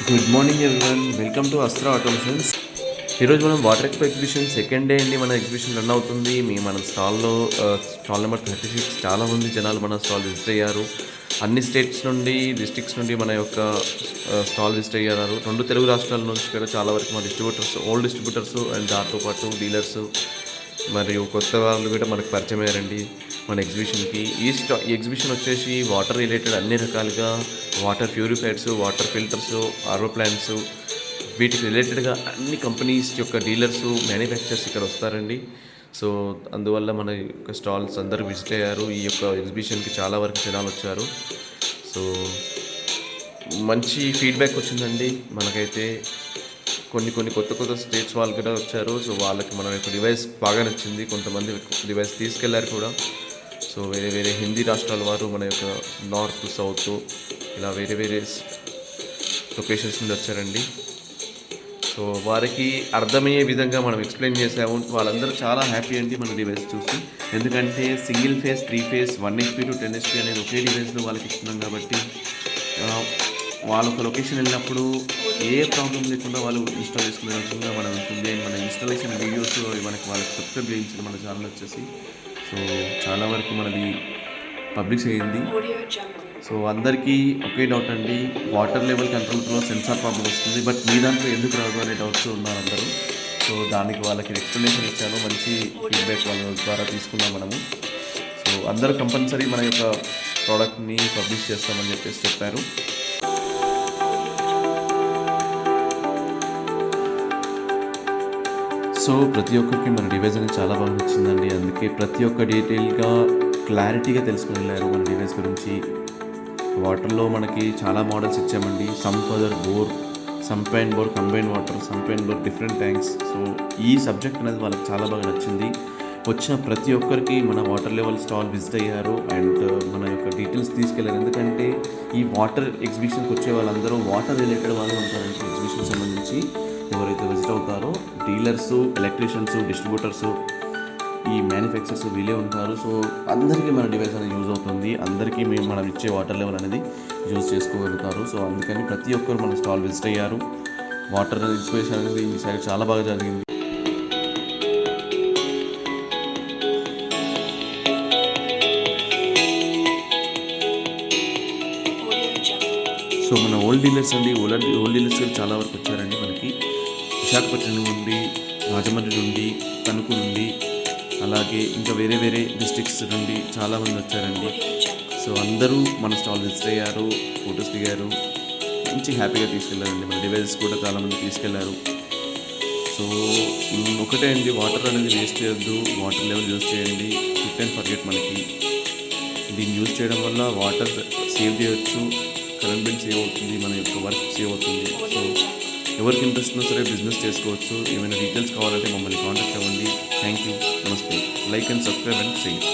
Good morning everyone, welcome to Astra automations. ఈరోజు మనం water expo exhibition second day అండి. మన ఎగ్జిబిషన్ రన్ అవుతుంది. మన స్టాల్లో స్టాల్ నెంబర్ 36 చాలా మంది జనాలు మన స్టాల్ విజిట్ అయ్యారు. అన్ని స్టేట్స్ నుండి, డిస్ట్రిక్ట్స్ నుండి మన యొక్క స్టాల్ విజిట్ అయ్యారు. రెండు తెలుగు రాష్ట్రాల నుంచి కూడా చాలా వరకు మా డిస్ట్రిబ్యూటర్స్, ఓల్డ్ డిస్ట్రిబ్యూటర్స్ అండ్ దాంతో పాటు డీలర్స్ మరియు కొత్త వాళ్ళు కూడా మనకు పరిచయం అయ్యారండి మన ఎగ్జిబిషన్కి. ఈ ఎగ్జిబిషన్ వచ్చేసి వాటర్ రిలేటెడ్ అన్ని రకాలుగా water purifiers, water filters, RO plants, వీటికి రిలేటెడ్గా అన్ని కంపెనీస్ యొక్క డీలర్స్, మ్యానుఫ్యాక్చర్స్ ఇక్కడ వస్తారండి. సో అందువల్ల మన యొక్క స్టాల్స్ అందరూ విజిట్ అయ్యారు. ఈ యొక్క ఎగ్జిబిషన్కి చాలా వరకు జనాలు వచ్చారు. సో మంచి ఫీడ్బ్యాక్ వచ్చిందండి మనకైతే. కొన్ని కొత్త స్టేట్స్ వాళ్ళు కూడా వచ్చారు. సో వాళ్ళకి మన యొక్క డివైస్ బాగా నచ్చింది. కొంతమంది డివైస్ తీసుకెళ్లారు కూడా. సో వేరే హిందీ రాష్ట్రాల వారు మన యొక్క నార్త్, సౌత్ ఇలా వేరే లొకేషన్స్ నుండి వచ్చారండి. సో వారికి అర్థమయ్యే విధంగా మనం ఎక్స్ప్లెయిన్ చేసాము. వాళ్ళందరూ చాలా హ్యాపీ అండి మన డివైస్ చూసి. ఎందుకంటే single phase, 3 face, 1 HP to 10 HP అనేది ఒకే డివైస్లో వాళ్ళకి ఇస్తున్నాం కాబట్టి వాళ్ళ ఒక లొకేషన్ వెళ్ళినప్పుడు ఏ ప్రాబ్లం లేకుండా వాళ్ళు ఇన్స్టాల్ చేసుకునే రకంగా మనం ఉంటుంది. అండ్ మన ఇన్స్టాలేషన్ వీడియోస్ మనకి వాళ్ళకి సబ్స్క్రైబ్ చేయించింది మన ఛానల్ వచ్చేసి. సో చాలా వరకు మనది పబ్లిష్ అయ్యింది. సో అందరికీ ఒకే డౌట్ అండి, వాటర్ లెవెల్ కంట్రోల్తో సెన్సార్ ప్రాబ్లం వస్తుంది, బట్ మీ దాంట్లో ఎందుకు రాదు అనే డౌట్స్ ఉన్నారు అందరూ. సో దానికి వాళ్ళకి ఎక్స్ప్లెనేషన్ ఇచ్చాను. మంచి ఫీడ్బ్యాక్ వాళ్ళ ద్వారా తీసుకున్నాం మనము. సో అందరూ కంపల్సరీ మన యొక్క ప్రోడక్ట్ని పబ్లిష్ చేస్తామని చెప్పారు. సో ప్రతి ఒక్కరికి మన డివైస్ అనేది చాలా బాగా నచ్చిందండి. అందుకే ప్రతి ఒక్క డీటెయిల్గా క్లారిటీగా తెలుసుకుని వెళ్ళారు మన డివైస్ గురించి. వాటర్లో మనకి చాలా మోడల్స్ ఇచ్చామండి. Sump other bore, sump and bore, combine water, sump and bore, different tanks. So ఈ సబ్జెక్ట్ అనేది వాళ్ళకి చాలా బాగా నచ్చింది. వచ్చిన ప్రతి ఒక్కరికి మన వాటర్ లెవెల్ స్టాల్ విజిట్ అయ్యారు అండ్ మన యొక్క డీటెయిల్స్ తీసుకెళ్ళారు. ఎందుకంటే ఈ వాటర్ ఎగ్జిబిషన్కి వచ్చే వాళ్ళందరూ వాటర్ రిలేటెడ్ వాళ్ళు ఉంటారండి. ఎగ్జిబిషన్ సంబంధించి ఎవరైతే విజిట్ అవుతారో డీలర్స్, ఎలక్ట్రీషియన్స్, డిస్ట్రిబ్యూటర్స్, ఈ మ్యానుఫ్యాక్చర్స్ వీళ్ళే ఉంటారు. సో అందరికీ మన డివైస్ అనేది యూజ్ అవుతుంది. అందరికీ మనం ఇచ్చే వాటర్ లెవెల్ అనేది యూజ్ చేసుకోగలుగుతారు. సో అందుకని ప్రతి ఒక్కరు మన స్టాల్ విజిట్ అయ్యారు. వాటర్ ఇన్స్పిరేషన్ అనేది ఈ సైడ్ చాలా బాగా జరిగింది. సో మన ఓల్డ్ డీలర్స్ అండి, ఓల్డ్ డీలర్స్ చాలా వరకు వచ్చారండి మనకి. విశాఖపట్నం నుండి, రాజమండ్రి నుండి, తణుకు నుండి, అలాగే ఇంకా వేరే డిస్ట్రిక్ట్స్ నుండి చాలామంది వచ్చారండి. సో అందరూ మన స్టాల్ విజిట్ అయ్యారు, ఫొటోస్ దిగారు, మంచి హ్యాపీగా తీసుకెళ్లారండి. మన డివైజెస్ కూడా చాలామంది తీసుకెళ్లారు. సో ఒకటే అండి, వాటర్ అనేది వేస్ట్ చేయొద్దు, వాటర్ లెవెల్ యూజ్ చేయండి. Fit and forget. మనకి దీన్ని యూజ్ చేయడం వల్ల వాటర్ సేవ్ చేయొచ్చు, కరెంట్ బిల్ సేవ్ అవుతుంది, మన యొక్క వర్క్ సేవ్ అవుతుంది. సో ఎవరికి ఇంట్రెస్ట్ ఉన్నా సరే బిజినెస్ చేసుకోవచ్చు. ఏమైనా డీటెయిల్స్ కావాలంటే మమ్మల్ని కాంటాక్ట్ అవ్వండి. థ్యాంక్ యూ, నమస్తే. Like and subscribe and share.